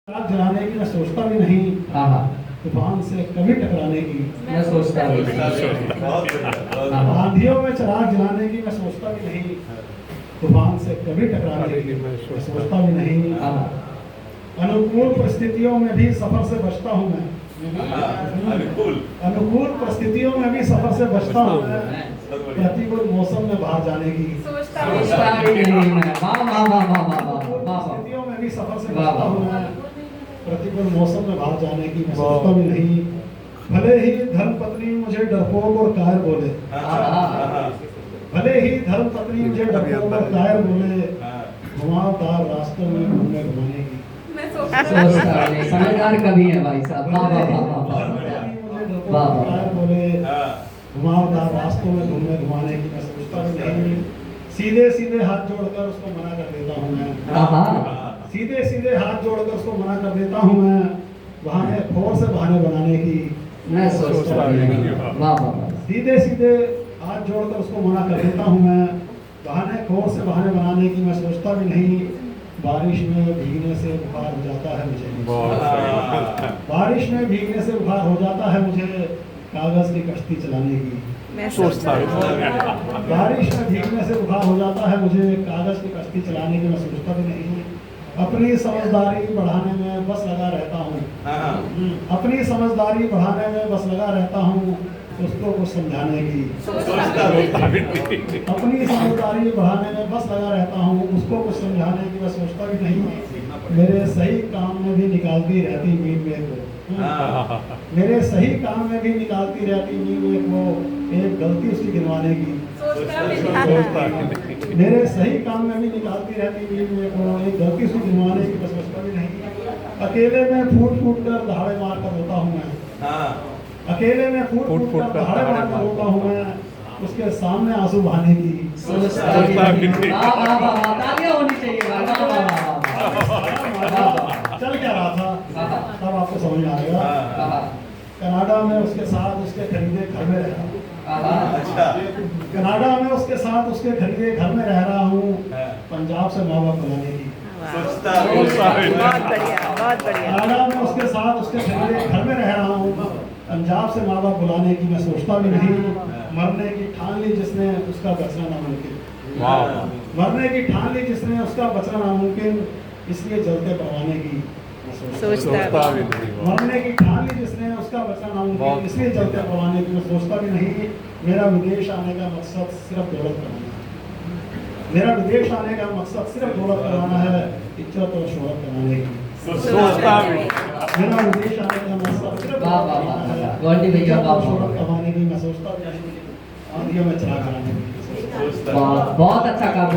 आग जलाने की मैं सोचता भी नहीं, तूफान से कभी टकराने की मैं सोचता भी आंधियों में चिराग जलाने की मैं सोचता भी नहीं, तूफान से कभी टकराने की मैं सोचता भी नहीं। अनुकूल परिस्थितियों में भी सफर से बचता हूँ मैं, अनुकूल परिस्थितियों में भी सफर से बचता हूँ मैं, प्रतिकूल मौसम में बाहर जाने की सोचता भी नहीं मैं। परिस्थितियों में भी सफर से बचता हूँ मैं, प्रतिकूल मौसम में बाहर जाने की मैं सोचता भी नहीं। भले ही धर्म पत्नी मुझे डरपोक और कायर बोले, भले ही धर्म पत्नी मुझे डरपोक और कायर बोले, घुमावदार रास्तों में घूमने घुमाने की समझदार कभी है भाई साहब। बोले घुमावदार रास्तों में घूमने घुमाने की मैं सोचता भी नहीं। सीधे सीधे हाथ जोड़कर उसको मना कर देता हूँ मैं, सीधे सीधे हाथ जोड़कर उसको मना कर देता हूँ मैं, बहाने खोर से बहाने बनाने की मैं सोचता भी नहीं। सीधे सीधे हाथ जोड़कर उसको मना कर देता हूँ मैं, बहाने खोर से बहाने बनाने की मैं सोचता भी नहीं। बारिश में भीगने से बुखार हो जाता है मुझे, बारिश में भीगने से बुखार हो जाता है मुझे, कागज की कश्ती चलाने की मैं सोचता हूँ। बारिश में भीगने से बुखार हो जाता है मुझे, कागज की कश्ती चलाने की मैं सोचता भी नहीं। अपनी समझदारी बढ़ाने में बस लगा रहता हूँ, अपनी समझदारी बढ़ाने में बस लगा रहता हूँ, उसको कुछ समझाने की अपनी समझदारी बढ़ाने में बस लगा रहता हूँ, उसको कुछ समझाने की मैं सोचता भी नहीं। मेरे सही काम में भी निकालती रहती नींद में को, मेरे सही काम में भी निकालती रहती नींद में को, एक गलती उसकी गिनवाने की मेरे सही काम में भी निकालती रहती नींद में को, एक गलती उसकी गिनवाने की मैं सोचता भी नहीं। अकेले में फूट फूट कर दहाड़े मार कर रोता हूँ मैं, अकेले में फूट फूट कर दहाड़े मार कर रोता हूँ मैं, उसके सामने आंसू बहाने की चल क्या रहा था तब आपको समझ में आएगा। कनाडा में उसके साथ उसके खरीदे घर में रह रहा हूँ, कनाडा में उसके साथ उसके खरीदे घर में रह रहा हूँ, पंजाब से माँ बाप बुलाने की बहुत बढ़िया। कनाडा में उसके साथ उसके खरीदे घर में रह रहा हूँ, पंजाब से माँ बाप बुलाने की मैं सोचता भी नहीं। मरने की ठान ली जिसने उसका बचना नामुमकिन, मरने की ठान ली जिसने उसका बचना नामुमकिन, इसलिए जलते परवाने की सोचता भी मरने की ठान ली जिसने उसका बचना नामुमकिन, इसलिए जलते परवाने की मैं सोचता भी नहीं। मेरा विदेश आने का मकसद सिर्फ दौलत करवाना है, मेरा विदेश आने का मकसद सिर्फ दौलत करवाना है, इज्जत और शोहरत करवाने की मेरा विदेश आने का मकसद सिर्फ शोहरत करवाने की मैं सोचता भी नहीं। आंधियों में चला कराने की बहुत अच्छा काम।